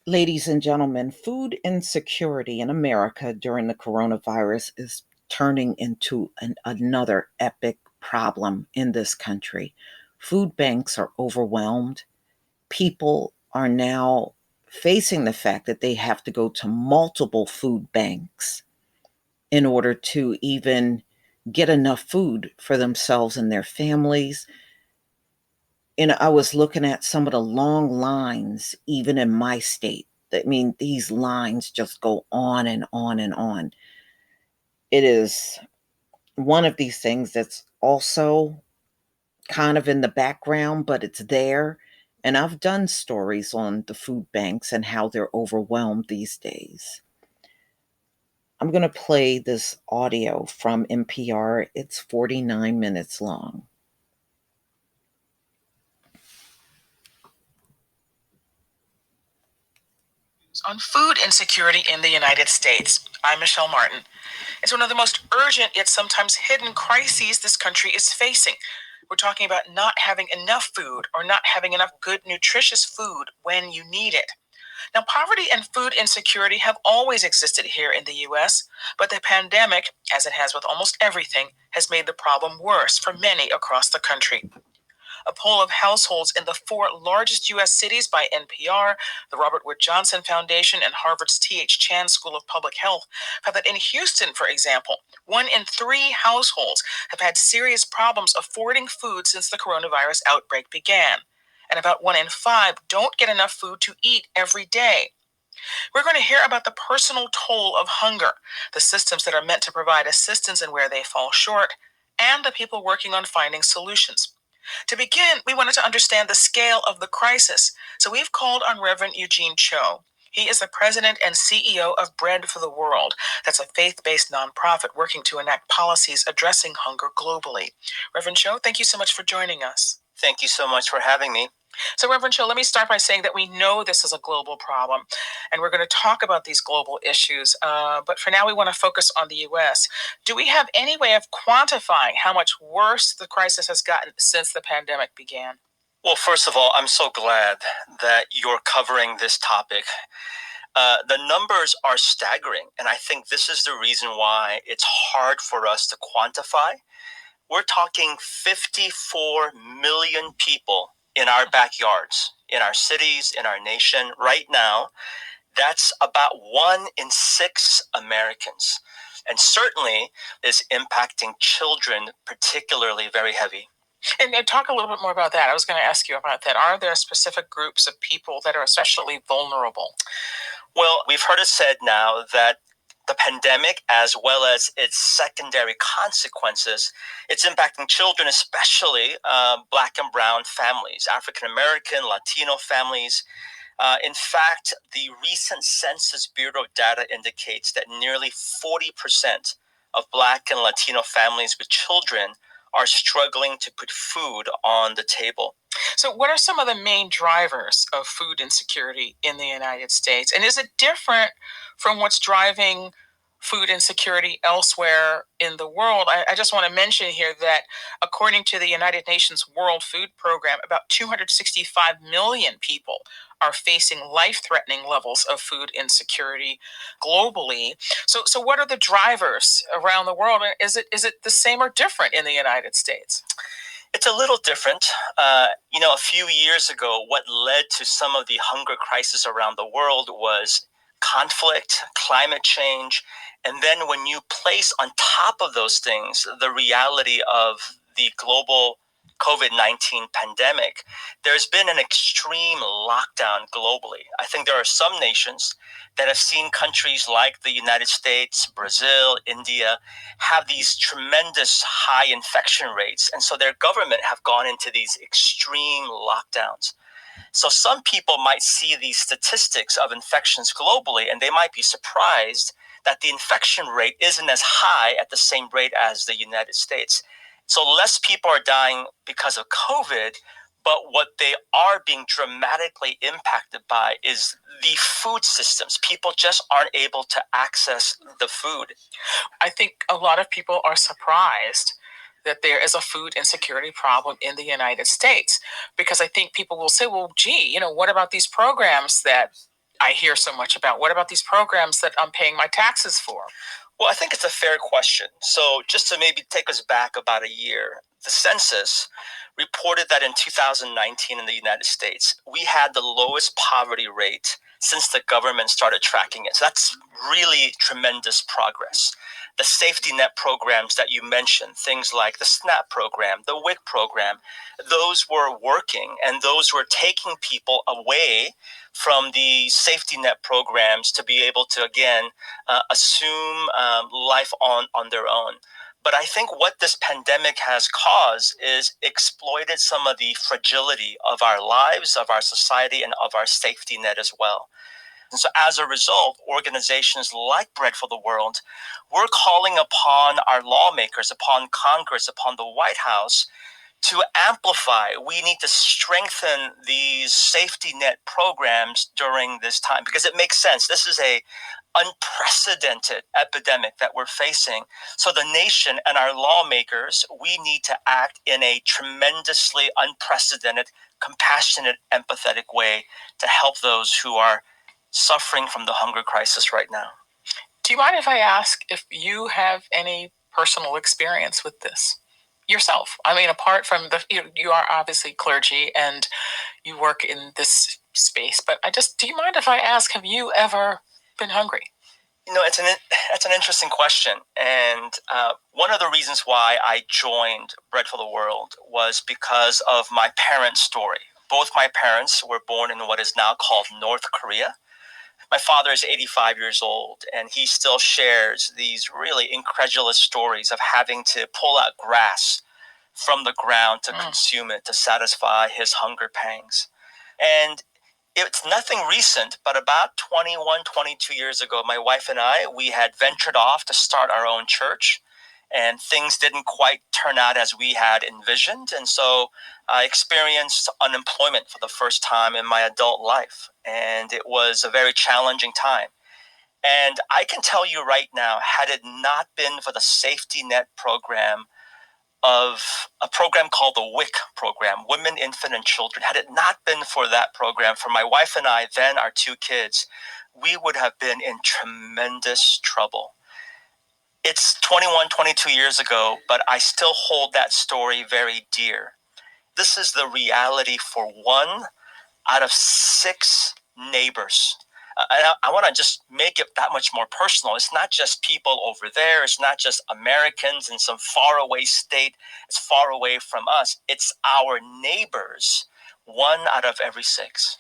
Ladies and gentlemen, food insecurity in America during the coronavirus is turning into another epic problem in this country. Food banks are overwhelmed. People are now facing the fact that they have to go to multiple food banks in order to even get enough food for themselves and their families. I was looking at some of the long lines, even in my state. I mean, these lines just go on and on and on. It is one of these things that's also kind of in the background, but it's there. And I've done stories on the food banks and how they're overwhelmed these days. I'm going to play this audio from NPR. It's 49 minutes long. On food insecurity in the United States. I'm Michelle Martin. It's one of the most urgent yet sometimes hidden crises this country is facing. We're talking about not having enough food or not having enough good, nutritious food when you need it. Now, poverty and food insecurity have always existed here in the U.S., but the pandemic, as it has with almost everything, has made the problem worse for many across the country. A poll of households in the four largest U.S. cities by NPR, the Robert Wood Johnson Foundation, and Harvard's T.H. Chan School of Public Health found that in Houston, for example, 1 in 3 households have had serious problems affording food since the coronavirus outbreak began. And about 1 in 5 don't get enough food to eat every day. We're going to hear about the personal toll of hunger, the systems that are meant to provide assistance and where they fall short, and the people working on finding solutions. To begin, we wanted to understand the scale of the crisis, so we've called on Reverend Eugene Cho. He is the president and CEO of Bread for the World. That's a faith-based nonprofit working to enact policies addressing hunger globally. Reverend Cho, thank you so much for joining us. Thank you so much for having me. So, Reverend Cho, let me start by saying that we know this is a global problem, and we're going to talk about these global issues. But for now, we want to focus on the U.S. Do we have any way of quantifying how much worse the crisis has gotten since the pandemic began? Well, first of all, I'm so glad that you're covering this topic. The numbers are staggering, and I think this is the reason why it's hard for us to quantify. We're talking 54 million people in our backyards, in our cities, in our nation right now. That's about 1 in 6 Americans, and certainly is impacting children particularly very heavy. And talk a little bit more about that. I was going to ask you about that. Are there specific groups of people that are especially vulnerable? Well, we've heard it said now that the pandemic, as well as its secondary consequences, it's impacting children, especially Black and brown families, African American, Latino families. In fact, the recent Census Bureau data indicates that nearly 40% of Black and Latino families with children are struggling to put food on the table. So, what are some of the main drivers of food insecurity in the United States? And is it different from what's driving food insecurity elsewhere in the world? I just want to mention here that according to the United Nations World Food Program, about 265 million people are facing life-threatening levels of food insecurity globally. So what are the drivers around the world? Is it the same or different in the United States? It's a little different. A few years ago, what led to some of the hunger crisis around the world was conflict, climate change, and then when you place on top of those things the reality of the global COVID-19 pandemic, there's been an extreme lockdown globally. I think there are some nations that have seen countries like the United States, Brazil, India have these tremendous high infection rates. And so their government have gone into these extreme lockdowns. So some people might see these statistics of infections globally, and they might be surprised that the infection rate isn't as high at the same rate as the United States. So less people are dying because of COVID, but what they are being dramatically impacted by is the food systems. People just aren't able to access the food. I think a lot of people are surprised that there is a food insecurity problem in the United States, because I think people will say, well, gee, what about these programs that I hear so much about. What about these programs that I'm paying my taxes for? Well, I think it's a fair question. So, just to maybe take us back about a year, the census reported that in 2019 in the United States, we had the lowest poverty rate since the government started tracking it. So, that's really tremendous progress. The safety net programs that you mentioned, things like the SNAP program, the WIC program, those were working and those were taking people away from the safety net programs to be able to, again, assume life on their own. But I think what this pandemic has caused is exploited some of the fragility of our lives, of our society, and of our safety net as well. And so as a result, organizations like Bread for the World, we're calling upon our lawmakers, upon Congress, upon the White House to amplify. We need to strengthen these safety net programs during this time because it makes sense. This is a unprecedented epidemic that we're facing. So the nation and our lawmakers, we need to act in a tremendously unprecedented, compassionate, empathetic way to help those who are suffering from the hunger crisis right now. Do you mind if I ask if you have any personal experience with this yourself? I mean, apart from you are obviously clergy and you work in this space, but do you mind if I ask, have you ever been hungry? That's an interesting question. And one of the reasons why I joined Bread for the World was because of my parents' story. Both my parents were born in what is now called North Korea. My father is 85 years old, and he still shares these really incredulous stories of having to pull out grass from the ground to consume it to satisfy his hunger pangs. And it's nothing recent, but about 21, 22 years ago, my wife and I, we had ventured off to start our own church, and things didn't quite turn out as we had envisioned. And so I experienced unemployment for the first time in my adult life, and it was a very challenging time. And I can tell you right now, had it not been for the safety net program of a program called the WIC program, Women, Infant, and Children. Had it not been for that program, for my wife and I, then our two kids, we would have been in tremendous trouble. It's 21, 22 years ago, but I still hold that story very dear. This is the reality for 1 out of 6 neighbors. I want to just make it that much more personal. It's not just people over there. It's not just Americans in some faraway state. It's far away from us. It's our neighbors. 1 out of every 6.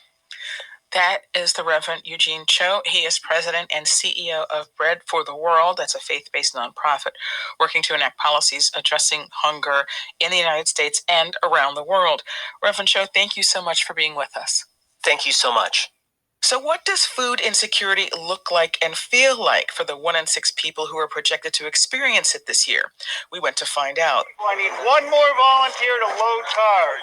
That is the Reverend Eugene Cho. He is president and CEO of Bread for the World. That's a faith-based nonprofit working to enact policies addressing hunger in the United States and around the world. Reverend Cho, thank you so much for being with us. Thank you so much. So what does food insecurity look like and feel like for the 1 in 6 people who are projected to experience it this year? We went to find out. I need one more volunteer to load cars.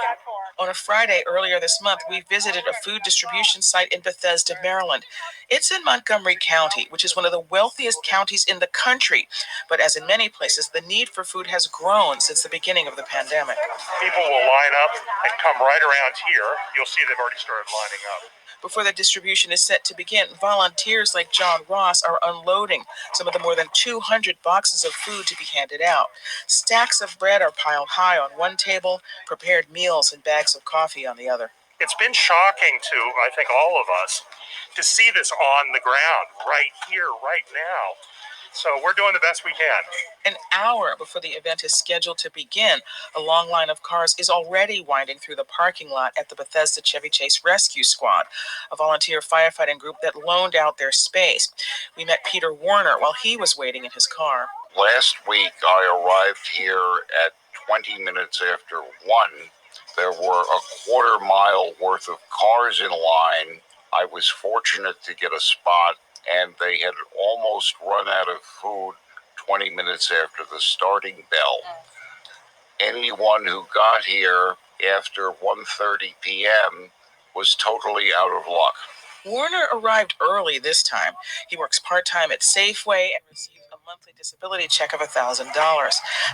On a Friday earlier this month, we visited a food distribution site in Bethesda, Maryland. It's in Montgomery County, which is one of the wealthiest counties in the country. But as in many places, the need for food has grown since the beginning of the pandemic. People will line up and come right around here. You'll see they've already started lining up. Before the distribution is set to begin, volunteers like John Ross are unloading some of the more than 200 boxes of food to be handed out. Stacks of bread are piled high on one table, prepared meals and bags of coffee on the other. It's been shocking to, I think, all of us to see this on the ground right here, right now. So we're doing the best we can. An hour before the event is scheduled to begin, a long line of cars is already winding through the parking lot at the Bethesda Chevy Chase Rescue Squad, a volunteer firefighting group that loaned out their space. We met Peter Warner while he was waiting in his car. Last week, I arrived here at 20 minutes after 1. There were a quarter-mile worth of cars in line. I was fortunate to get a spot, and they had almost run out of food 20 minutes after the starting bell. Anyone who got here after 1:30 p.m. was totally out of luck. Warner arrived early this time. He works part-time at Safeway and receives a monthly disability check of $1,000.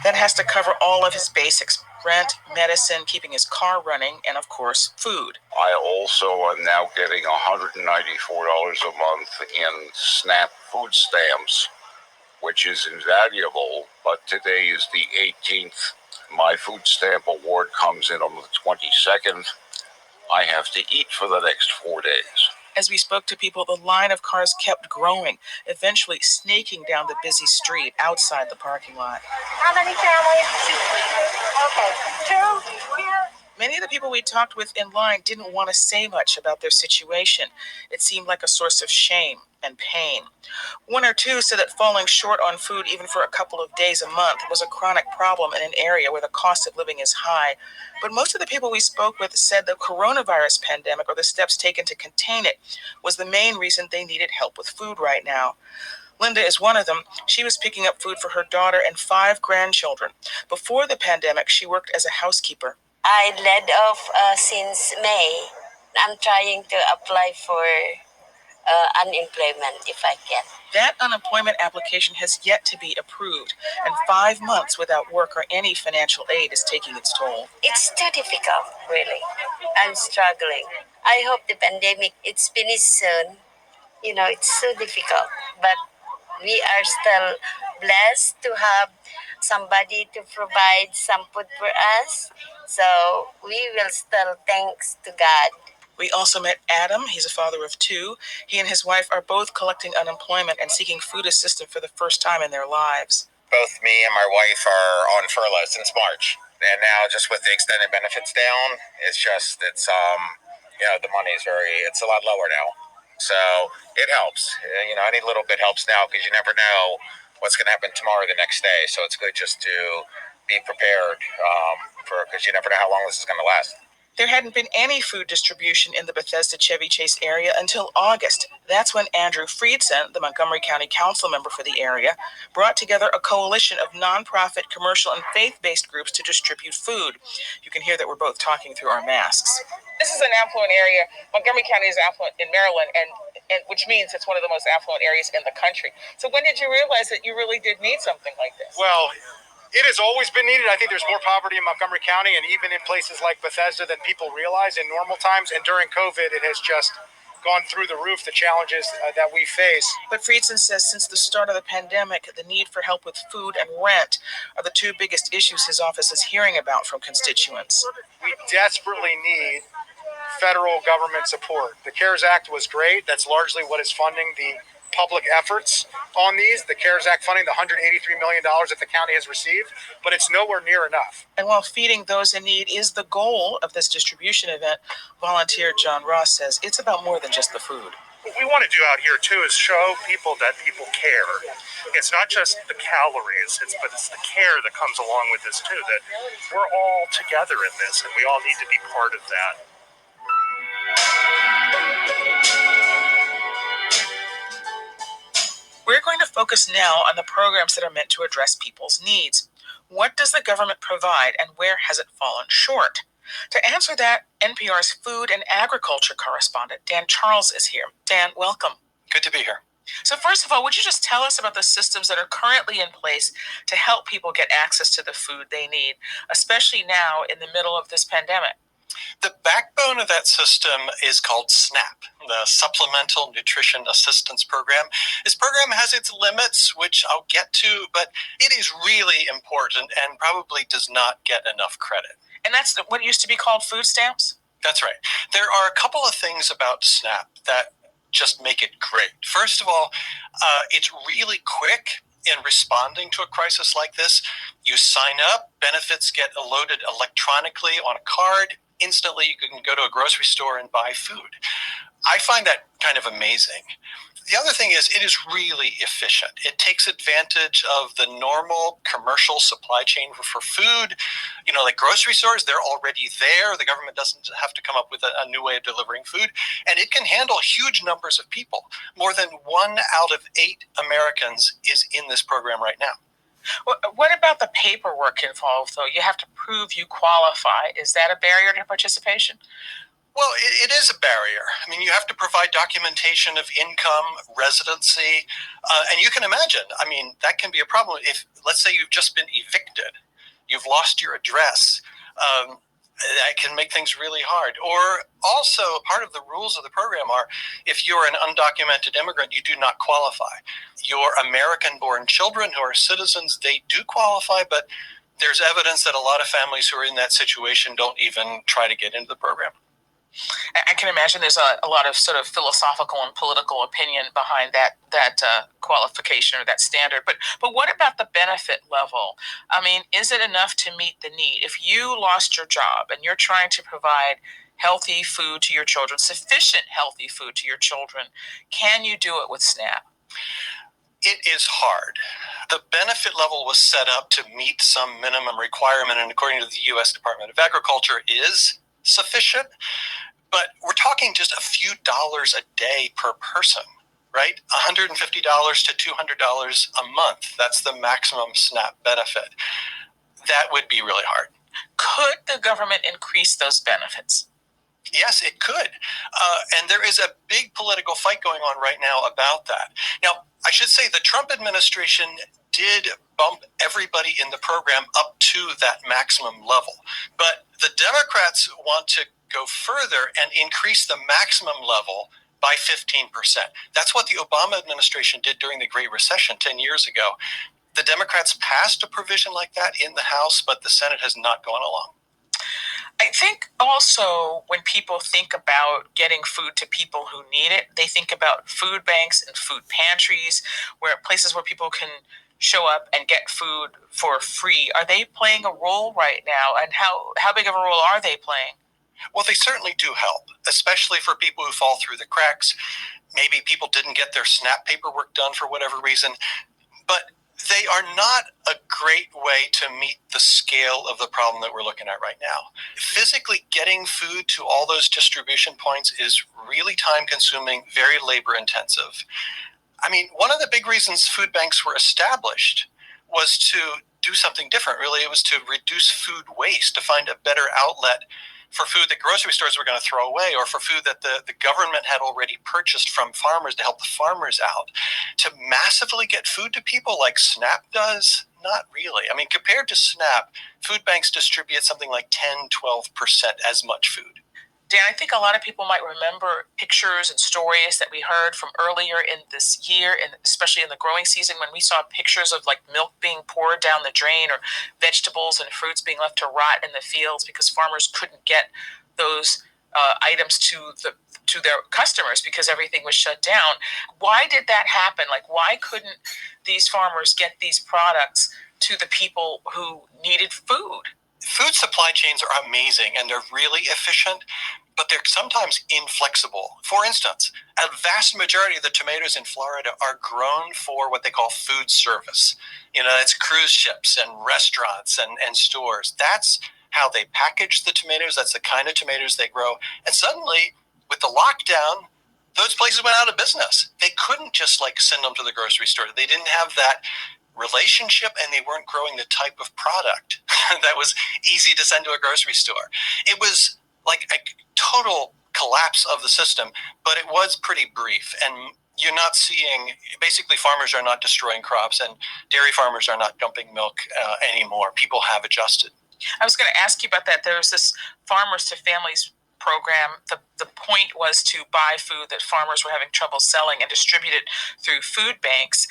That has to cover all of his basics. rent, medicine, keeping his car running, and of course, food. I also am now getting $194 a month in SNAP food stamps, which is invaluable, but today is the 18th. My food stamp award comes in on the 22nd. I have to eat for the next 4 days. As we spoke to people, the line of cars kept growing, eventually snaking down the busy street outside the parking lot. How many families? Okay, two here. Many of the people we talked with in line didn't want to say much about their situation. It seemed like a source of shame and pain. One or two said that falling short on food even for a couple of days a month was a chronic problem in an area where the cost of living is high. But most of the people we spoke with said the coronavirus pandemic or the steps taken to contain it was the main reason they needed help with food right now. Linda is one of them. She was picking up food for her daughter and 5 grandchildren. Before the pandemic, she worked as a housekeeper. I laid off since May. I'm trying to apply for unemployment if I can. That unemployment application has yet to be approved, and 5 months without work or any financial aid is taking its toll. It's too difficult, really. I'm struggling. I hope the pandemic it's finished soon. It's so difficult, but we are still blessed to have somebody to provide some food for us. So we will still thanks to God. We also met Adam. He's a father of 2. He and his wife are both collecting unemployment and seeking food assistance for the first time in their lives. Both me and my wife are on furlough since March. And now just with the extended benefits down, the money is it's a lot lower now. So it helps. Any little bit helps now because you never know what's going to happen tomorrow or the next day. So it's good just to be prepared because you never know how long this is going to last. There hadn't been any food distribution in the Bethesda-Chevy Chase area until August. That's when Andrew Friedson, the Montgomery County Council member for the area, brought together a coalition of nonprofit, commercial, and faith-based groups to distribute food. You can hear that we're both talking through our masks. This is an affluent area. Montgomery County is affluent in Maryland, and which means it's one of the most affluent areas in the country. So when did you realize that you really did need something like this? Well, it has always been needed. I think there's more poverty in Montgomery County and even in places like Bethesda than people realize in normal times. And during COVID, it has just gone through the roof, the challenges that we face. But Friedson says since the start of the pandemic, the need for help with food and rent are the 2 biggest issues his office is hearing about from constituents. We desperately need federal government support. The CARES Act was great. That's largely what is funding the public efforts on these. The CARES Act funding, the $183 million that the county has received, but it's nowhere near enough. And while feeding those in need is the goal of this distribution event, volunteer John Ross says it's about more than just the food. What we want to do out here too is show people that people care. It's not just the calories, but it's the care that comes along with this too, that we're all together in this and we all need to be part of that. We're going to focus now on the programs that are meant to address people's needs. What does the government provide and where has it fallen short? To answer that, NPR's food and agriculture correspondent, Dan Charles, is here. Dan, welcome. Good to be here. So first of all, would you just tell us about the systems that are currently in place to help people get access to the food they need, especially now in the middle of this pandemic? The backbone of that system is called SNAP, the Supplemental Nutrition Assistance Program. This program has its limits, which I'll get to, but it is really important and probably does not get enough credit. And that's what used to be called food stamps? That's right. There are a couple of things about SNAP that just make it great. First of all, it's really quick in responding to a crisis like this. You sign up, benefits get loaded electronically on a card. Instantly, you can go to a grocery store and buy food. I find that kind of amazing. The other thing is it is really efficient. It takes advantage of the normal commercial supply chain for food. Like grocery stores, they're already there. The government doesn't have to come up with a new way of delivering food. And it can handle huge numbers of people. More than 1 out of 8 Americans is in this program right now. What about the paperwork involved, though? You have to prove you qualify. Is that a barrier to participation? Well, it is a barrier. I mean, you have to provide documentation of income, residency, and you can imagine, that can be a problem. If, let's say you've just been evicted, you've lost your address. That can make things really hard. Or also, part of the rules of the program are if you're an undocumented immigrant, you do not qualify. Your American-born children who are citizens, they do qualify, but there's evidence that a lot of families who are in that situation don't even try to get into the program. I can imagine there's a lot of sort of philosophical and political opinion behind that qualification or that standard. But what about the benefit level? I mean, is it enough to meet the need? If you lost your job and you're trying to provide healthy food to your children, sufficient healthy food to your children, can you do it with SNAP? It is hard. The benefit level was set up to meet some minimum requirement, and according to the U.S. Department of Agriculture, is sufficient. But we're talking just a few dollars a day per person, right? $150 to $200 a month. That's the maximum SNAP benefit. That would be really hard. Could the government increase those benefits? Yes, it could. And there is a big political fight going on right now about that. Now, I should say the Trump administration did bump everybody in the program up to that maximum level. But the Democrats want to go further and increase the maximum level by 15%. That's what the Obama administration did during the Great Recession 10 years ago. The Democrats passed a provision like that in the House, but the Senate has not gone along. I think also when people think about getting food to people who need it, they think about food banks and food pantries, where places where people can show up and get food for free. Are they playing a role right now, and how big of a role are they playing? Well, they certainly do help, especially for people who fall through the cracks. Maybe people didn't get their SNAP paperwork done for whatever reason, but they are not a great way to meet the scale of the problem that we're looking at right now. Physically getting food to all those distribution points is really time consuming, very labor intensive. I mean, one of the big reasons food banks were established was to do something different, really. It was to reduce food waste, to find a better outlet for food that grocery stores were going to throw away, or for food that the government had already purchased from farmers to help the farmers out. To massively get food to people like SNAP does, not really. I mean, compared to SNAP, food banks distribute something like 10-12% as much food. Dan, I think a lot of people might remember pictures and stories that we heard from earlier in this year, and especially in the growing season, when we saw pictures of like milk being poured down the drain, or vegetables and fruits being left to rot in the fields because farmers couldn't get those items to their customers because everything was shut down. Why did that happen? Like, why couldn't these farmers get these products to the people who needed food? Food supply chains are amazing and they're really efficient, but they're sometimes inflexible. For instance, a vast majority of the tomatoes in Florida are grown for what they call food service. You know, it's cruise ships and restaurants and stores. That's how they package the tomatoes. That's the kind of tomatoes they grow. And suddenly, with the lockdown, those places went out of business. They couldn't just like send them to the grocery store. They didn't have that relationship, and they weren't growing the type of product that was easy to send to a grocery store. It was like a total collapse of the system, but it was pretty brief. And you're not seeing, basically farmers are not destroying crops, and dairy farmers are not dumping milk anymore. People have adjusted. I was going to ask you about that. There's this Farmers to Families program. The point was to buy food that farmers were having trouble selling and distribute it through food banks.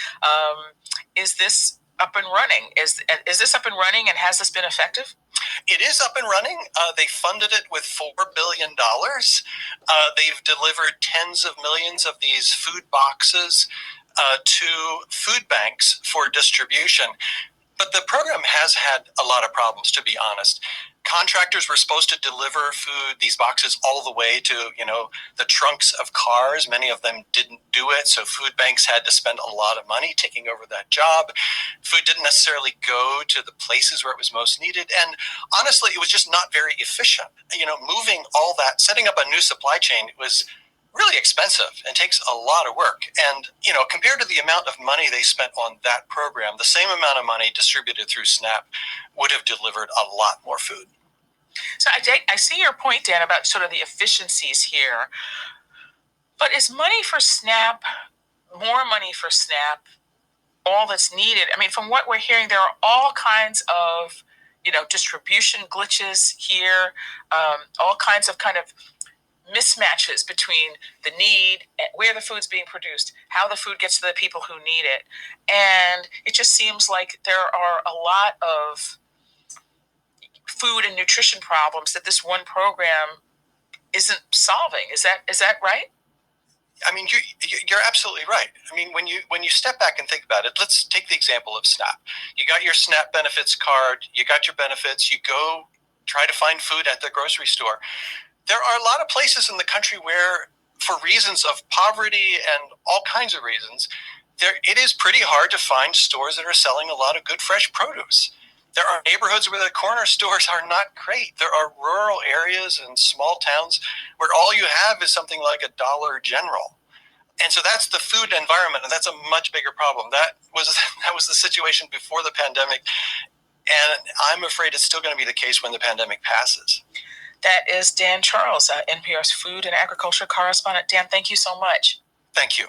Is this up and running? Is this up and running, and has this been effective? It is up and running. They funded it with $4 billion. They've delivered tens of millions of these food boxes to food banks for distribution. But the program has had a lot of problems, to be honest. Contractors were supposed to deliver food, these boxes, all the way to, the trunks of cars. Many of them didn't do it, so food banks had to spend a lot of money taking over that job. Food didn't necessarily go to the places where it was most needed, and honestly, it was just not very efficient. Moving all that, setting up a new supply chain was really expensive and takes a lot of work. And, compared to the amount of money they spent on that program, the same amount of money distributed through SNAP would have delivered a lot more food. So I see your point, Dan, about sort of the efficiencies here. But is money for SNAP, more money for SNAP, all that's needed? I mean, from what we're hearing, there are all kinds of distribution glitches here, all kinds of kind of mismatches between the need, where the food's being produced, how the food gets to the people who need it. And it just seems like there are a lot of food and nutrition problems that this one program isn't solving. Is that right? I mean, you're absolutely right. I mean, when you step back and think about it, let's take the example of SNAP. You got your SNAP benefits card, you got your benefits, you go try to find food at the grocery store. There are a lot of places in the country where, for reasons of poverty and all kinds of reasons, it is pretty hard to find stores that are selling a lot of good fresh produce. There are neighborhoods where the corner stores are not great. There are rural areas and small towns where all you have is something like a Dollar General. And so that's the food environment, and that's a much bigger problem. That was the situation before the pandemic, and I'm afraid it's still going to be the case when the pandemic passes. That is Dan Charles, NPR's food and agriculture correspondent. Dan, thank you so much. Thank you.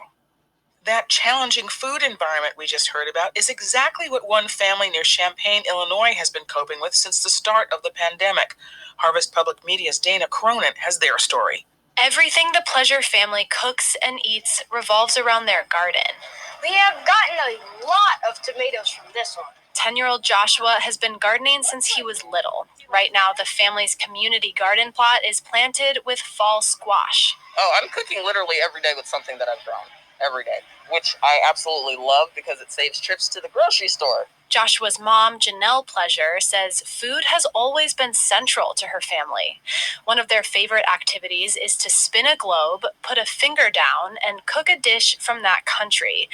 That challenging food environment we just heard about is exactly what one family near Champaign, Illinois has been coping with since the start of the pandemic. Harvest Public Media's Dana Cronin has their story. Everything the Pleasure family cooks and eats revolves around their garden. We have gotten a lot of tomatoes from this one. 10-year-old Joshua has been gardening since he was little. Right now, the family's community garden plot is planted with fall squash. Oh, I'm cooking literally every day with something that I've grown. Every day, which I absolutely love because it saves trips to the grocery store. Joshua's mom, Janelle Pleasure, says food has always been central to her family. One of their favorite activities is to spin a globe, put a finger down, and cook a dish from that country.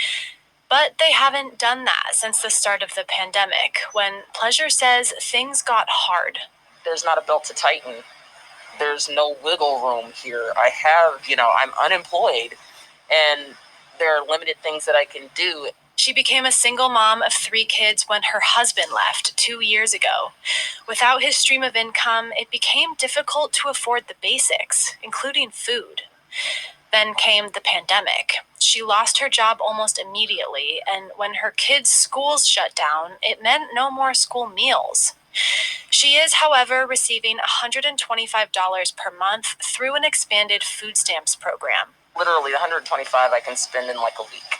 But they haven't done that since the start of the pandemic, when Pleasure says things got hard. There's not a belt to tighten. There's no wiggle room here. I'm unemployed, and there are limited things that I can do. She became a single mom of 3 kids when her husband left 2 years ago. Without his stream of income, it became difficult to afford the basics, including food. Then came the pandemic. She lost her job almost immediately, and when her kids' schools shut down, it meant no more school meals. She is, however, receiving $125 per month through an expanded food stamps program. Literally $125 I can spend in like a week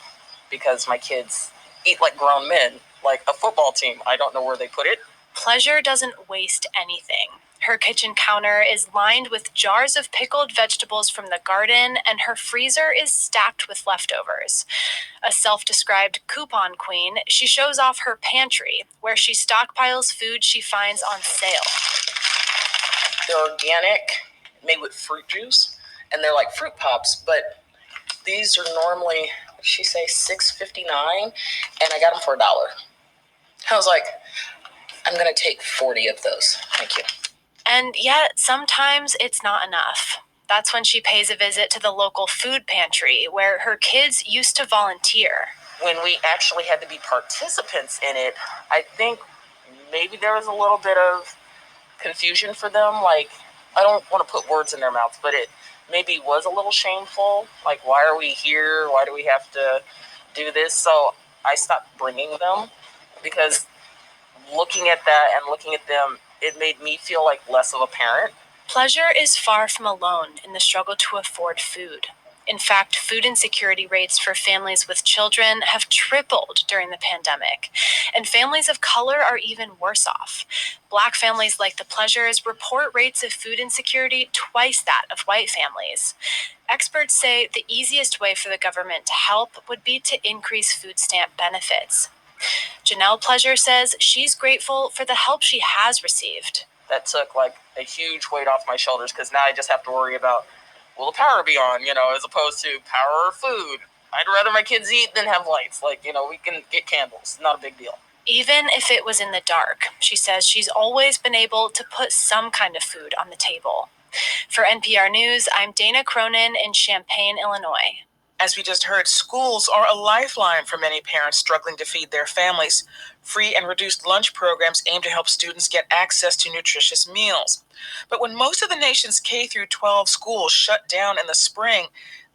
because my kids eat like grown men, like a football team. I don't know where they put it. Pleasure doesn't waste anything. Her kitchen counter is lined with jars of pickled vegetables from the garden, and her freezer is stacked with leftovers. A self-described coupon queen, she shows off her pantry, where she stockpiles food she finds on sale. They're organic, made with fruit juice, and they're like fruit pops, but these are normally, she say, $6.59, and I got them for $1. I was like, I'm gonna take 40 of those. Thank you. And yet, sometimes it's not enough. That's when she pays a visit to the local food pantry, where her kids used to volunteer. When we actually had to be participants in it, I think maybe there was a little bit of confusion for them. Like, I don't want to put words in their mouths, but it maybe was a little shameful. Like, why are we here? Why do we have to do this? So I stopped bringing them because looking at that and looking at them, it made me feel like less of a parent. Pleasure is far from alone in the struggle to afford food. In fact, food insecurity rates for families with children have tripled during the pandemic, and families of color are even worse off. Black families like the Pleasures report rates of food insecurity twice that of white families. Experts say the easiest way for the government to help would be to increase food stamp benefits. Janelle Pleasure says she's grateful for the help she has received. That took like a huge weight off my shoulders because now I just have to worry about, will the power be on, as opposed to power or food. I'd rather my kids eat than have lights. We can get candles. Not a big deal. Even if it was in the dark, she says she's always been able to put some kind of food on the table. For NPR News, I'm Dana Cronin in Champaign, Illinois. As we just heard, schools are a lifeline for many parents struggling to feed their families. Free and reduced lunch programs aim to help students get access to nutritious meals. But when most of the nation's K-12 schools shut down in the spring,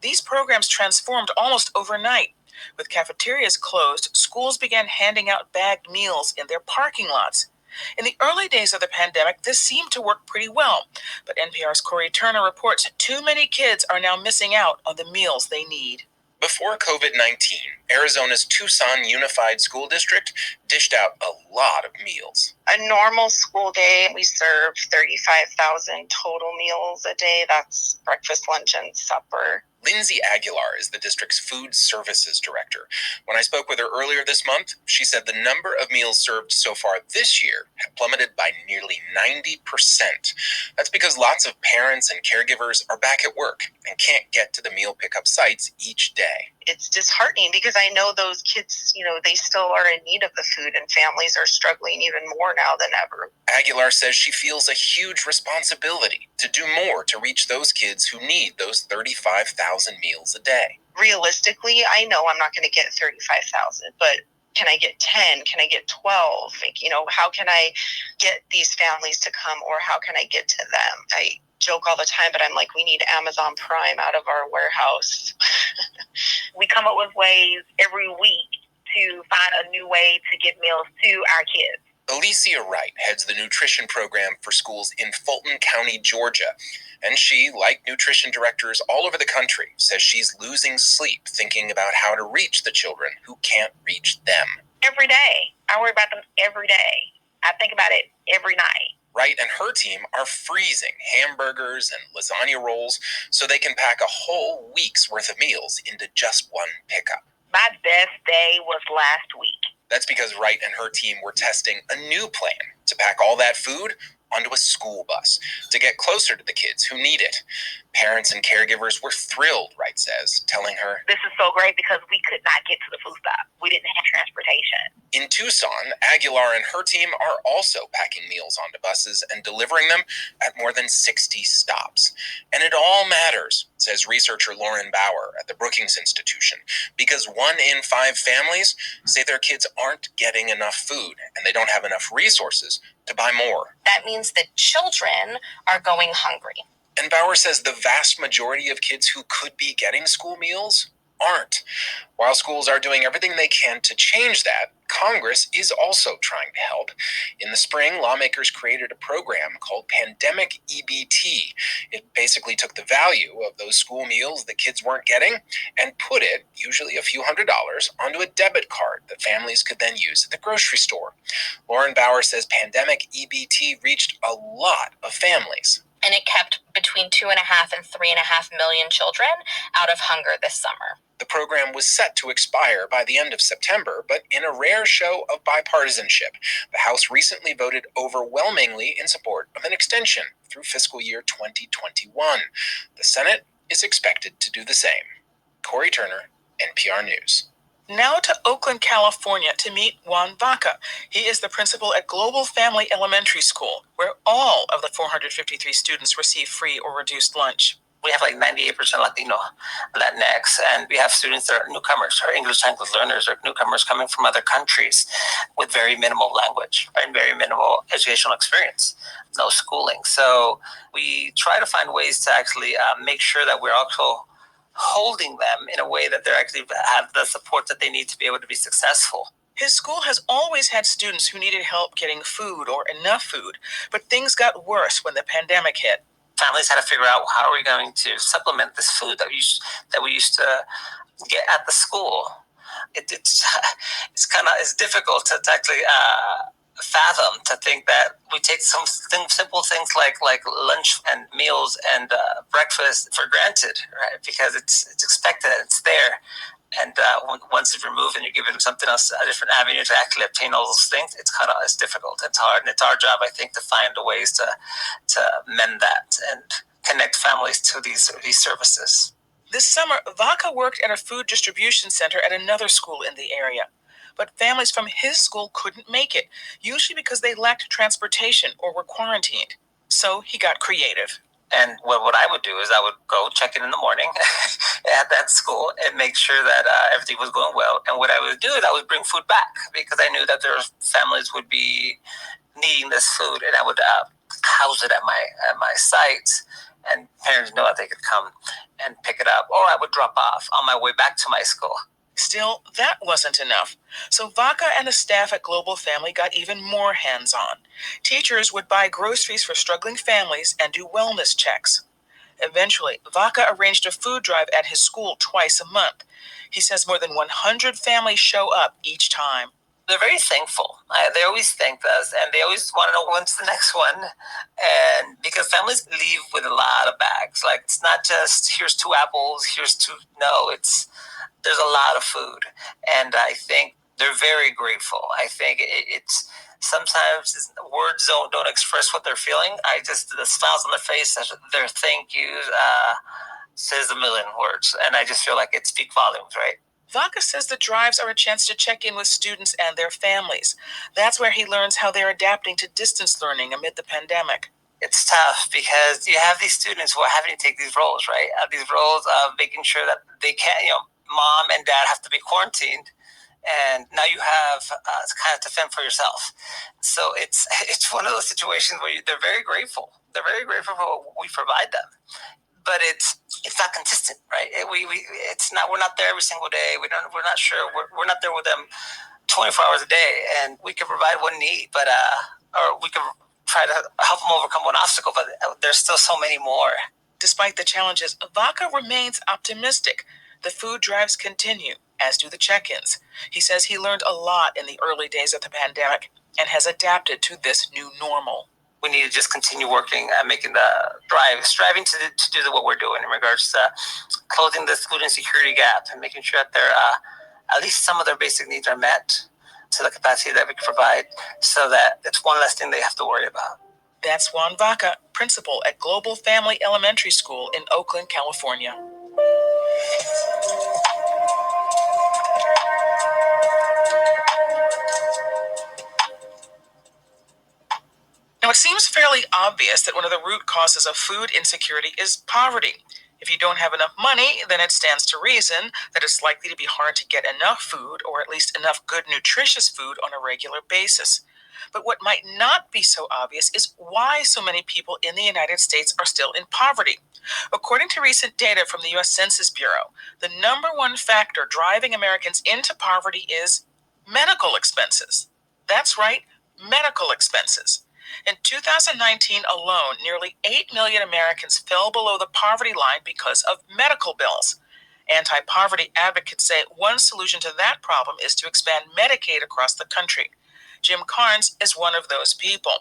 these programs transformed almost overnight. With cafeterias closed, schools began handing out bagged meals in their parking lots. In the early days of the pandemic, this seemed to work pretty well, but NPR's Corey Turner reports too many kids are now missing out on the meals they need. Before COVID-19, Arizona's Tucson Unified School District dished out a lot of meals. A normal school day, we serve 35,000 total meals a day. That's breakfast, lunch, and supper. Lindsay Aguilar is the district's food services director. When I spoke with her earlier this month, she said the number of meals served so far this year have plummeted by nearly 90%. That's because lots of parents and caregivers are back at work and can't get to the meal pickup sites each day. It's disheartening because I know those kids, they still are in need of the food, and families are struggling even more now than ever. Aguilar says she feels a huge responsibility to do more to reach those kids who need those 35,000 meals a day. Realistically, I know I'm not going to get 35,000, but can I get 10? Can I get 12? How can I get these families to come, or how can I get to them? I joke all the time, but I'm like, we need Amazon Prime out of our warehouse. We come up with ways every week to find a new way to get meals to our kids. Alicia Wright heads the nutrition program for schools in Fulton County, Georgia. And she, like nutrition directors all over the country, says she's losing sleep thinking about how to reach the children who can't reach them. Every day. I worry about them every day. I think about it every night. Wright and her team are freezing hamburgers and lasagna rolls so they can pack a whole week's worth of meals into just one pickup. My best day was last week. That's because Wright and her team were testing a new plan to pack all that food onto a school bus to get closer to the kids who need it. Parents and caregivers were thrilled, Wright says, telling her, "This is so great because we could not get to the food stop. We didn't have transportation." In Tucson, Aguilar and her team are also packing meals onto buses and delivering them at more than 60 stops. And it all matters, says researcher Lauren Bauer at the Brookings Institution, because 1 in 5 families say their kids aren't getting enough food and they don't have enough resources to buy more. That means that children are going hungry. And Bauer says the vast majority of kids who could be getting school meals aren't. While schools are doing everything they can to change that, Congress is also trying to help. In the spring, lawmakers created a program called Pandemic EBT. It basically took the value of those school meals that kids weren't getting and put it, usually a few $100s, onto a debit card that families could then use at the grocery store. Lauren Bauer says Pandemic EBT reached a lot of families. And it kept between 2.5 and 3.5 million children out of hunger this summer. The program was set to expire by the end of September, but in a rare show of bipartisanship, the House recently voted overwhelmingly in support of an extension through fiscal year 2021. The Senate is expected to do the same. Corey Turner, NPR News. Now to Oakland, California to meet Juan Vaca. He is the principal at Global Family Elementary School, where all of the 453 students receive free or reduced lunch. We have like 98% Latino, Latinx, and we have students that are newcomers, or English language learners, or newcomers coming from other countries with very minimal language and very minimal educational experience, no schooling. So we try to find ways to actually make sure that we're also holding them in a way that they actually have the support that they need to be able to be successful. His school has always had students who needed help getting food or enough food, but things got worse when the pandemic hit. Families had to figure out how are we going to supplement this food that we used to get at the school. It's difficult to actually fathom to think that we take some simple things like lunch and meals and breakfast for granted, right? Because it's expected, it's there. And once it's removed and you give it something else, a different avenue to actually obtain all those things, it's difficult. It's hard. And it's our job, I think, to find ways to mend that and connect families to these services. This summer, Vaca worked at a food distribution center at another school in the area. But families from his school couldn't make it, usually because they lacked transportation or were quarantined. So he got creative. And what I would do is I would go check in the morning at that school and make sure that everything was going well. And what I would do is I would bring food back because I knew that their families would be needing this food, and I would house it at my site, and parents know that they could come and pick it up, or I would drop off on my way back to my school. Still, that wasn't enough. So Vaca and the staff at Global Family got even more hands-on. Teachers would buy groceries for struggling families and do wellness checks. Eventually, Vaca arranged a food drive at his school twice a month. He says more than 100 families show up each time. They're very thankful. They always thank us, and they always want to know when's the next one. And because families leave with a lot of bags, like it's not just here's 2 apples, here's 2. No, there's a lot of food, and I think they're very grateful. I think it's sometimes words don't express what they're feeling. The smiles on their face, their thank yous, says a million words, and I just feel like it speaks volumes, right? Vaca says the drives are a chance to check in with students and their families. That's where he learns how they're adapting to distance learning amid the pandemic. It's tough because you have these students who are having to take these roles, right? These roles of making sure that they can't, mom and dad have to be quarantined, and now you have kind of to fend for yourself. So it's one of those situations where they're very grateful. They're very grateful for what we provide them, but it's not consistent, right? It's not. We're not there every single day. We're not sure. We're not there with them 24 hours a day, and we can provide one need, but or we can try to help them overcome one obstacle, but there's still so many more. Despite the challenges, Vaca remains optimistic. The food drives continue, as do the check-ins. He says he learned a lot in the early days of the pandemic and has adapted to this new normal. We need to just continue working at making the striving to do what we're doing in regards to closing this food insecurity gap and making sure that at least some of their basic needs are met to the capacity that we can provide, so that it's one less thing they have to worry about. That's Juan Vaca, principal at Global Family Elementary School in Oakland, California. Now, it seems fairly obvious that one of the root causes of food insecurity is poverty. If you don't have enough money, then it stands to reason that it's likely to be hard to get enough food, or at least enough good, nutritious food on a regular basis. But what might not be so obvious is why so many people in the United States are still in poverty. According to recent data from the U.S. Census Bureau, the number one factor driving Americans into poverty is medical expenses. That's right, medical expenses. In 2019 alone, nearly 8 million Americans fell below the poverty line because of medical bills. Anti-poverty advocates say one solution to that problem is to expand Medicaid across the country. Jim Carnes is one of those people.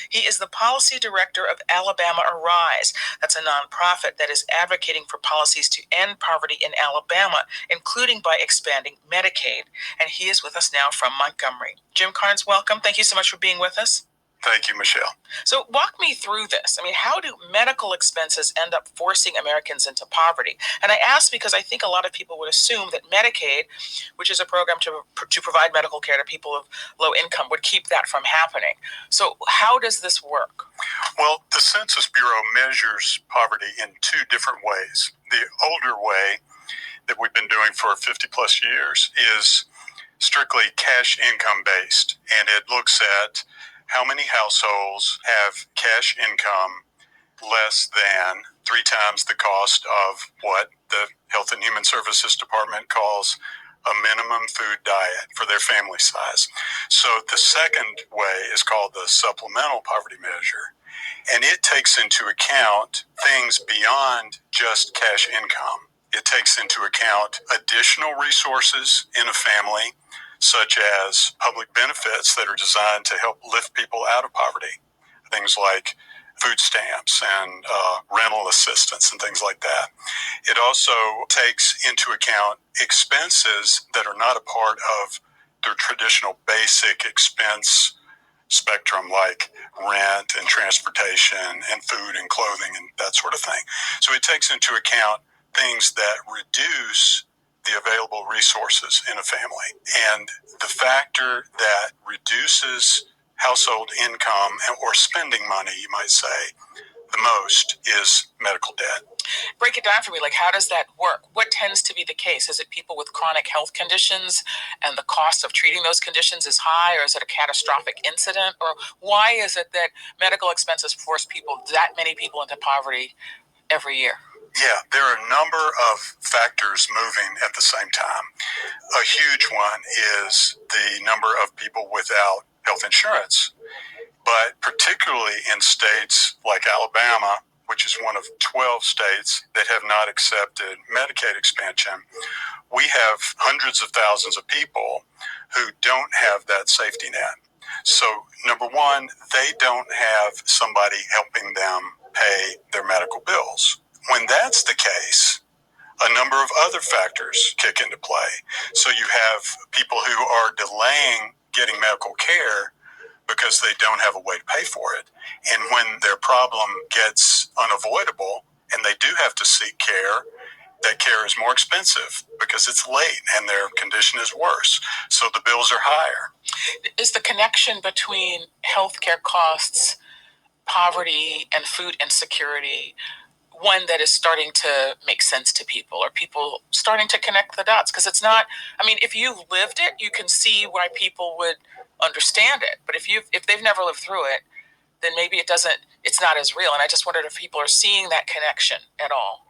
He is the policy director of Alabama Arise. That's a nonprofit that is advocating for policies to end poverty in Alabama, including by expanding Medicaid. And he is with us now from Montgomery. Jim Carnes, welcome. Thank you so much for being with us. Thank you, Michelle. So walk me through this. I mean, how do medical expenses end up forcing Americans into poverty? And I ask because I think a lot of people would assume that Medicaid, which is a program to provide medical care to people of low income, would keep that from happening. So how does this work? Well, the Census Bureau measures poverty in 2 different ways. The older way that we've been doing for 50 plus years is strictly cash income based, and it looks at how many households have cash income less than 3 times the cost of what the Health and Human Services Department calls a minimum food diet for their family size. So the second way is called the supplemental poverty measure, and it takes into account things beyond just cash income. It takes into account additional resources in a family, such as public benefits that are designed to help lift people out of poverty. Things like food stamps and rental assistance and things like that. It also takes into account expenses that are not a part of the traditional basic expense spectrum, like rent and transportation and food and clothing and that sort of thing. So it takes into account things that reduce the available resources in a family. And the factor that reduces household income or spending money, you might say, the most is medical debt. Break it down for me. Like, how does that work? What tends to be the case? Is it people with chronic health conditions and the cost of treating those conditions is high, or is it a catastrophic incident? Or why is it that medical expenses force that many people into poverty every year? Yeah, there are a number of factors moving at the same time. A huge one is the number of people without health insurance, but particularly in states like Alabama, which is one of 12 states that have not accepted Medicaid expansion, we have hundreds of thousands of people who don't have that safety net. So, number one, they don't have somebody helping them pay their medical bills. When that's the case, a number of other factors kick into play. So you have people who are delaying getting medical care because they don't have a way to pay for it. And when their problem gets unavoidable and they do have to seek care, that care is more expensive because it's late and their condition is worse. So the bills are higher. Is the connection between healthcare costs, poverty, and food insecurity one that is starting to make sense to people? Or people starting to connect the dots? Because it's not, I mean, if you've lived it, you can see why people would understand it. But if they've never lived through it, then maybe it's not as real. And I just wondered if people are seeing that connection at all.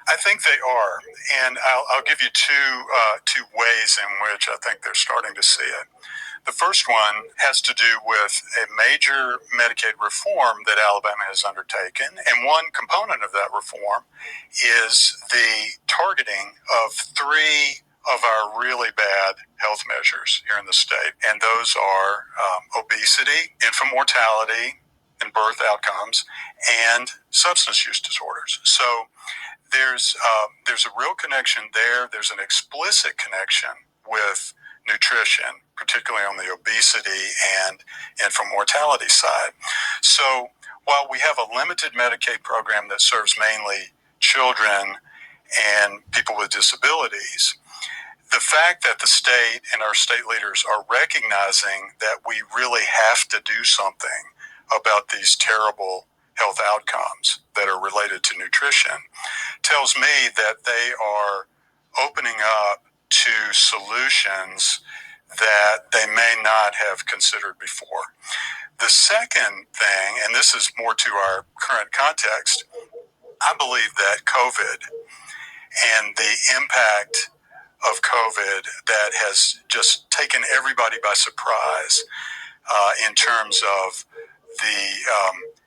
I think they are, and I'll give you two ways in which I think they're starting to see it. The first one has to do with a major Medicaid reform that Alabama has undertaken, and one component of that reform is the targeting of three of our really bad health measures here in the state, and those are obesity, infant mortality, and birth outcomes, and substance use disorders. So there's a real connection there. There's an explicit connection with nutrition, particularly on the obesity and infant mortality side. So while we have a limited Medicaid program that serves mainly children and people with disabilities, the fact that the state and our state leaders are recognizing that we really have to do something about these terrible health outcomes that are related to nutrition tells me that they are opening up to solutions that they may not have considered before. The second thing, and this is more to our current context, I believe that COVID and the impact of COVID that has just taken everybody by surprise in terms of the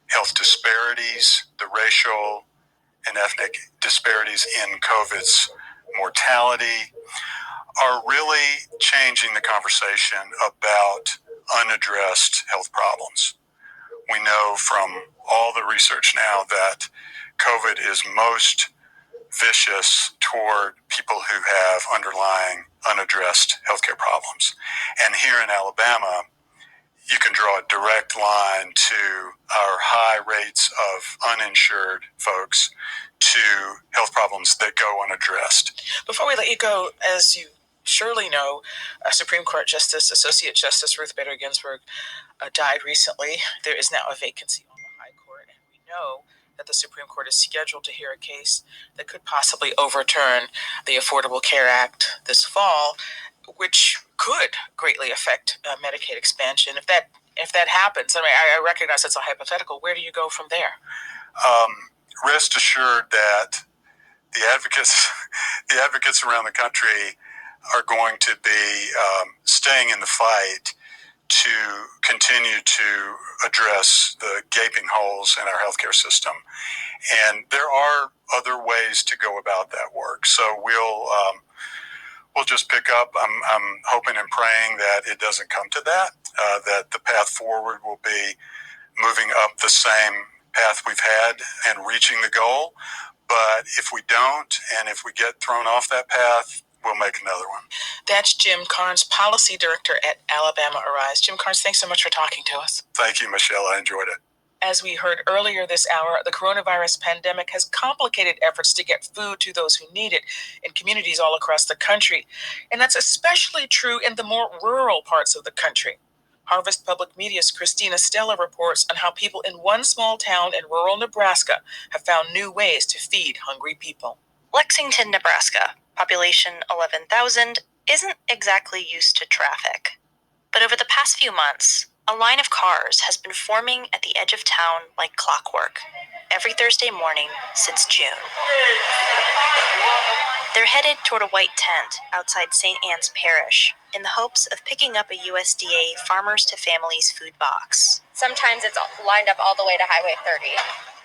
health disparities, the racial and ethnic disparities in COVID's mortality are really changing the conversation about unaddressed health problems. We know from all the research now that COVID is most vicious toward people who have underlying unaddressed healthcare problems. And here in Alabama, you can draw a direct line to our high rates of uninsured folks to health problems that go unaddressed. Before we let you go, as you surely know, Supreme Court Justice, Associate Justice Ruth Bader Ginsburg died recently. There is now a vacancy on the High Court, and we know that the Supreme Court is scheduled to hear a case that could possibly overturn the Affordable Care Act this fall, which could greatly affect Medicaid expansion. If that happens, I mean, I recognize it's a hypothetical. Where do you go from there? Rest assured that the advocates around the country are going to be staying in the fight to continue to address the gaping holes in our healthcare system. And there are other ways to go about that work. So we'll just pick up. I'm hoping and praying that it doesn't come to that, that the path forward will be moving up the same path we've had and reaching the goal. But if we don't, and if we get thrown off that path, we'll make another one. That's Jim Carnes, Policy Director at Alabama Arise. Jim Carnes, thanks so much for talking to us. Thank you, Michelle. I enjoyed it. As we heard earlier this hour, the coronavirus pandemic has complicated efforts to get food to those who need it in communities all across the country. And that's especially true in the more rural parts of the country. Harvest Public Media's Christina Stella reports on how people in one small town in rural Nebraska have found new ways to feed hungry people. Lexington, Nebraska, population 11,000, isn't exactly used to traffic. But over the past few months, a line of cars has been forming at the edge of town like clockwork. every Thursday morning since June. They're headed toward a white tent outside St. Anne's Parish in the hopes of picking up a USDA Farmers to Families food box. Sometimes it's lined up all the way to Highway 30.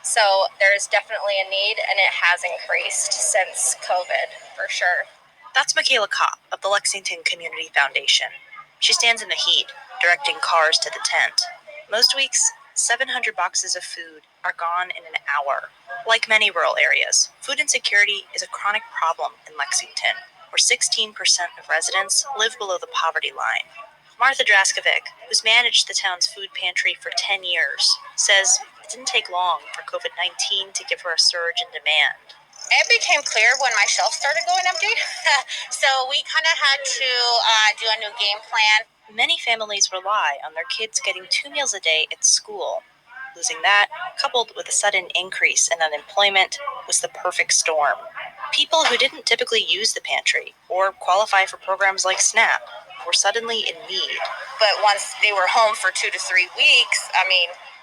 So there's definitely a need, and it has increased since COVID, for sure. That's Michaela Kopp of the Lexington Community Foundation. She stands in the heat, directing cars to the tent. Most weeks, 700 boxes of food are gone in an hour. Like many rural areas, food insecurity is a chronic problem in Lexington, where 16% of residents live below the poverty line. Martha Draskovic, who's managed the town's food pantry for 10 years, says it didn't take long for COVID-19 to give her a surge in demand. It became clear when my shelves started going empty. So we kind of had to do a new game plan. Many families rely on their kids getting 2 meals a day at school. Losing that, coupled with a sudden increase in unemployment, was the perfect storm. People who didn't typically use the pantry or qualify for programs like SNAP were suddenly in need. But once they were home for 2 to 3 weeks,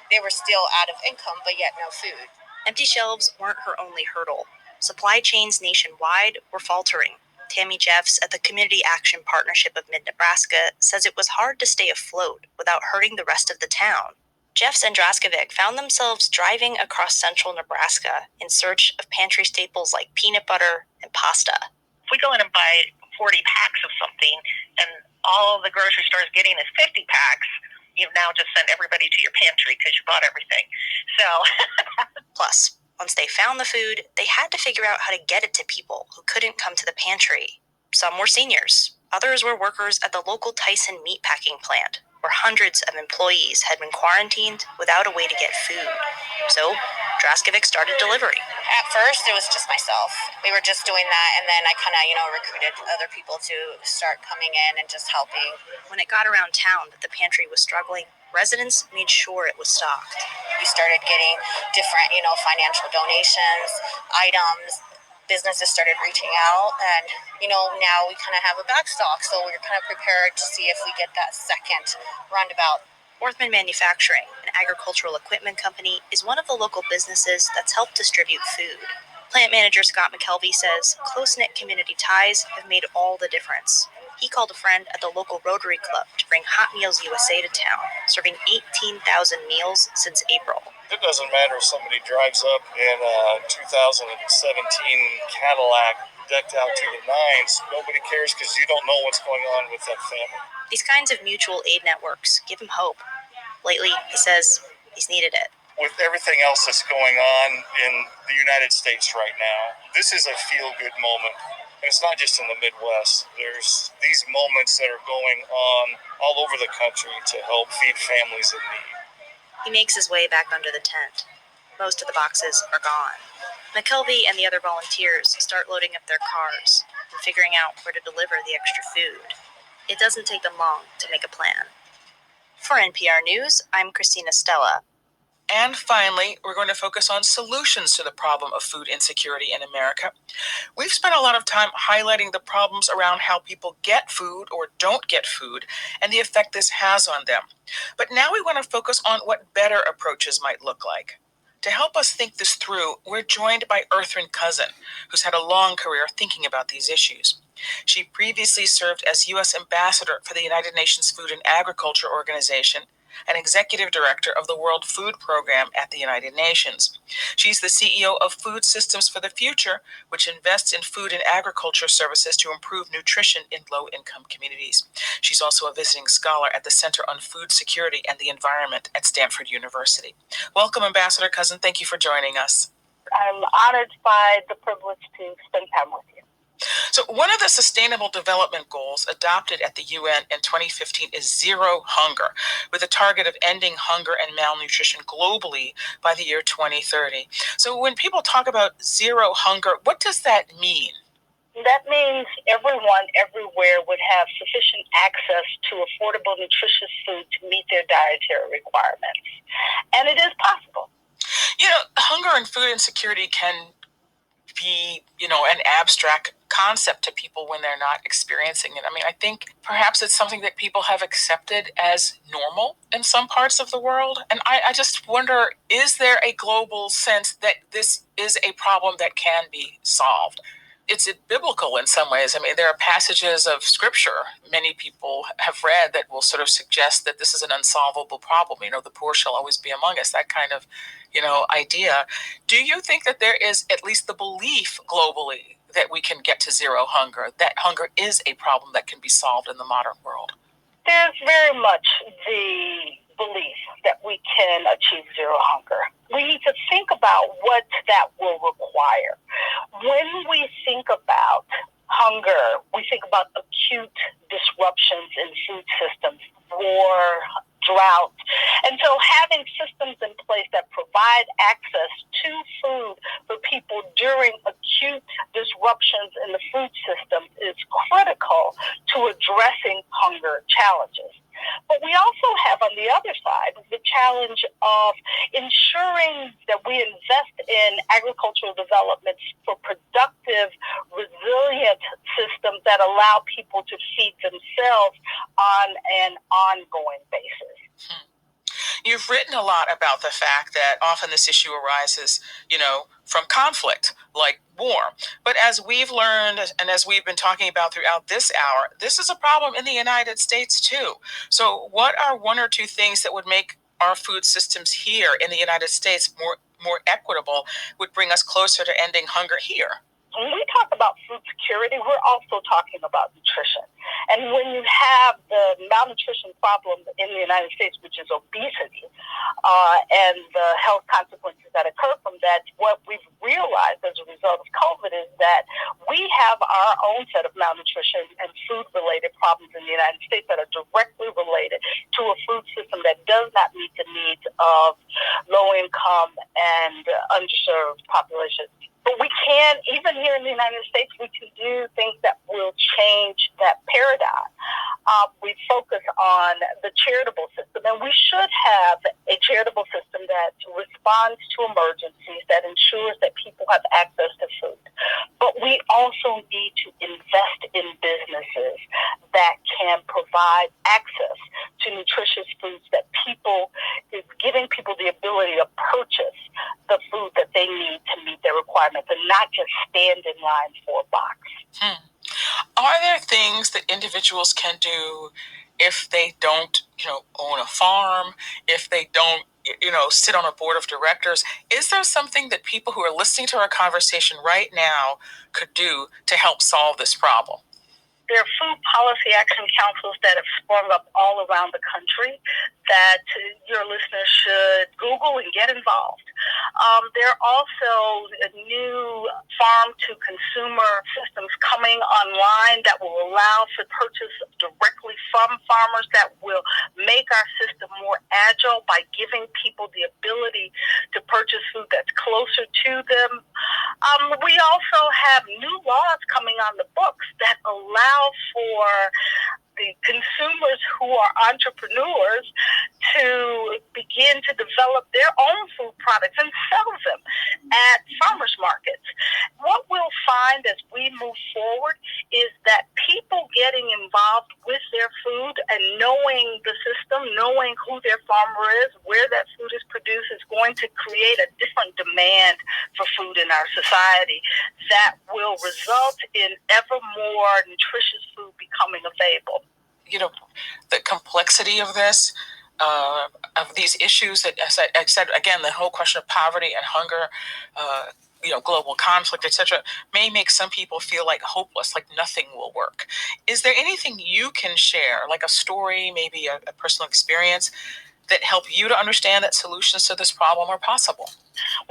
they were still out of income, but yet no food. Empty shelves weren't her only hurdle. Supply chains nationwide were faltering. Tammy Jeffs at the Community Action Partnership of Mid-Nebraska says it was hard to stay afloat without hurting the rest of the town. Jeffs and Draskovic found themselves driving across central Nebraska in search of pantry staples like peanut butter and pasta. If we go in and buy 40 packs of something and all the grocery store is getting is 50 packs, you've now just sent everybody to your pantry because you bought everything. So, Plus, once they found the food, they had to figure out how to get it to people who couldn't come to the pantry. Some were seniors. Others were workers at the local Tyson meatpacking plant, where hundreds of employees had been quarantined without a way to get food. So, Draskovic started delivering. At first, it was just myself. We were just doing that, and then I kind of, recruited other people to start coming in and just helping. When it got around town that the pantry was struggling, residents made sure it was stocked. We started getting different, financial donations, items. Businesses started reaching out, and, now we kind of have a backstock, so we're kind of prepared to see if we get that second roundabout. Orthman Manufacturing, an agricultural equipment company, is one of the local businesses that's helped distribute food. Plant manager Scott McKelvey says close-knit community ties have made all the difference. He called a friend at the local Rotary Club to bring Hot Meals USA to town, serving 18,000 meals since April. It doesn't matter if somebody drives up in a 2017 Cadillac decked out to the nines. Nobody cares because you don't know what's going on with that family. These kinds of mutual aid networks give him hope. Lately, he says he's needed it. With everything else that's going on in the United States right now, this is a feel-good moment. And it's not just in the Midwest. There's these moments that are going on all over the country to help feed families in need. He makes his way back under the tent. Most of the boxes are gone. McKelvey and the other volunteers start loading up their cars and figuring out where to deliver the extra food. It doesn't take them long to make a plan. For NPR News, I'm Christina Stella. And finally, we're going to focus on solutions to the problem of food insecurity in America. We've spent a lot of time highlighting the problems around how people get food or don't get food and the effect this has on them. But now we want to focus on what better approaches might look like. To help us think this through, we're joined by Earthren Cousin, who's had a long career thinking about these issues. She previously served as U.S. Ambassador for the United Nations Food and Agriculture Organization and Executive Director of the World Food Program at the United Nations. She's the CEO of Food Systems for the Future, which invests in food and agriculture services to improve nutrition in low-income communities. She's also a visiting scholar at the Center on Food Security and the Environment at Stanford University. Welcome, Ambassador Cousin. Thank you for joining us. I'm honored by the privilege to spend time with you. So one of the Sustainable Development Goals adopted at the UN in 2015 is zero hunger, with a target of ending hunger and malnutrition globally by the year 2030. So when people talk about zero hunger, what does that mean? That means everyone everywhere would have sufficient access to affordable, nutritious food to meet their dietary requirements. And it is possible. Hunger and food insecurity can be, an abstract concept to people when they're not experiencing it. I mean, I think perhaps it's something that people have accepted as normal in some parts of the world. And I just wonder, is there a global sense that this is a problem that can be solved? It's biblical in some ways. I mean, there are passages of scripture many people have read that will sort of suggest that this is an unsolvable problem. You know, the poor shall always be among us, that kind of, idea. Do you think that there is at least the belief globally that we can get to zero hunger, that hunger is a problem that can be solved in the modern world? There's very much the belief that we can achieve zero hunger. We need to think about what that will require. When we think about hunger, we think about acute disruptions in food systems, war, drought. And so having systems in place that provide access to food for people during acute disruptions in the food system is critical to addressing hunger challenges. But we also have on the other side the challenge of ensuring that we invest in agricultural developments for productive, resilient systems that allow people to feed themselves on an ongoing basis. You've written a lot about the fact that often this issue arises, from conflict, like war. But as we've learned, and as we've been talking about throughout this hour, this is a problem in the United States too. So what are one or two things that would make our food systems here in the United States more equitable, would bring us closer to ending hunger here? When we talk about food security, we're also talking about nutrition. And when you have the malnutrition problem in the United States, which is obesity, and the health consequences that occur from that, what we've realized as a result of COVID is that we have our own set of malnutrition and food-related problems in the United States that are directly related to a food system that does not meet the needs of low-income and underserved populations. But we can, even here in the United States, we can do things that will change that paradigm. We focus on the charitable system, and we should have a charitable system that responds to emergencies, that ensures that people have access to food. But we also need to invest in businesses that can provide access to nutritious foods, that is giving people the ability to purchase the food that they need to meet their requirements and not just stand in line for a box. Are there things that individuals can do if they don't, own a farm, if they don't, sit on a board of directors? Is there something that people who are listening to our conversation right now could do to help solve this problem? There are food policy action councils that have sprung up all around the country that your listeners should Google and get involved. There are also new farm-to-consumer systems coming online that will allow for purchase directly from farmers, that will make our system more agile by giving people the ability to purchase food that's closer to them. We also have new laws coming on the books that allow for the consumers who are entrepreneurs to begin to develop their own food products and sell them at farmers markets. What we'll find as we move forward is that people getting involved with their food and knowing the system, knowing who their farmer is, where that food is produced, is going to create a different demand for food in our society that will result in ever more nutritious food becoming available. The complexity of this, of these issues that, as I said, again, the whole question of poverty and hunger, global conflict, etc., may make some people feel like hopeless, like nothing will work. Is there anything you can share, like a story, maybe a personal experience, that help you to understand that solutions to this problem are possible?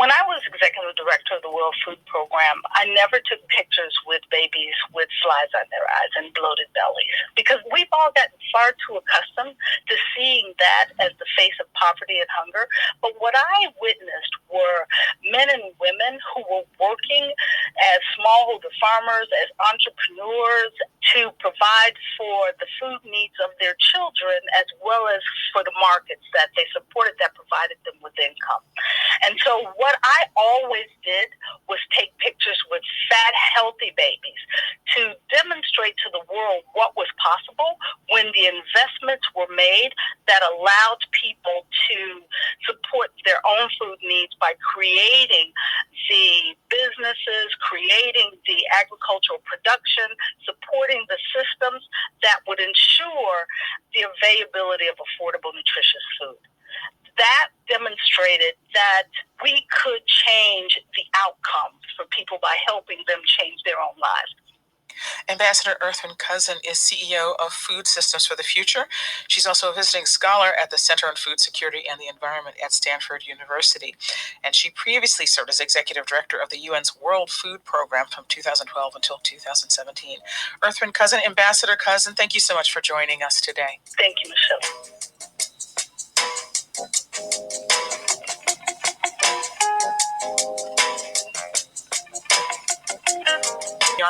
When I was executive director of the World Food Program, I never took pictures with babies with flies on their eyes and bloated bellies, because we've all gotten far too accustomed to seeing that as the face of poverty and hunger. But what I witnessed were men and women who were working as smallholder farmers, as entrepreneurs, to provide for the food needs of their children as well as for the markets that they supported that provided them with income. And so what I always did was take pictures with fat, healthy babies to demonstrate to the world what was possible when the investments were made that allowed people to support their own food needs by creating the businesses, creating the agricultural production, supporting the systems that would ensure the availability of affordable, nutritious food. That demonstrated that we could change the outcomes for people by helping them change their own lives. Ambassador Earthren Cousin is CEO of Food Systems for the Future. She's also a visiting scholar at the Center on Food Security and the Environment at Stanford University. And she previously served as executive director of the UN's World Food Program from 2012 until 2017. Earthren Cousin, Ambassador Cousin, thank you so much for joining us today. Thank you, Michelle.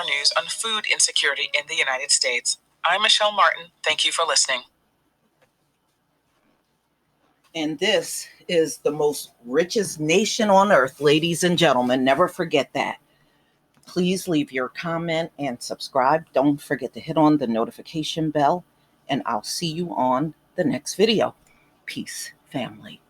Our news on food insecurity in the United States. I'm Michelle Martin. Thank you for listening. And this is the most richest nation on earth, ladies and gentlemen. Never forget that. Please leave your comment and subscribe. Don't forget to hit on the notification bell, and I'll see you on the next video. Peace, family.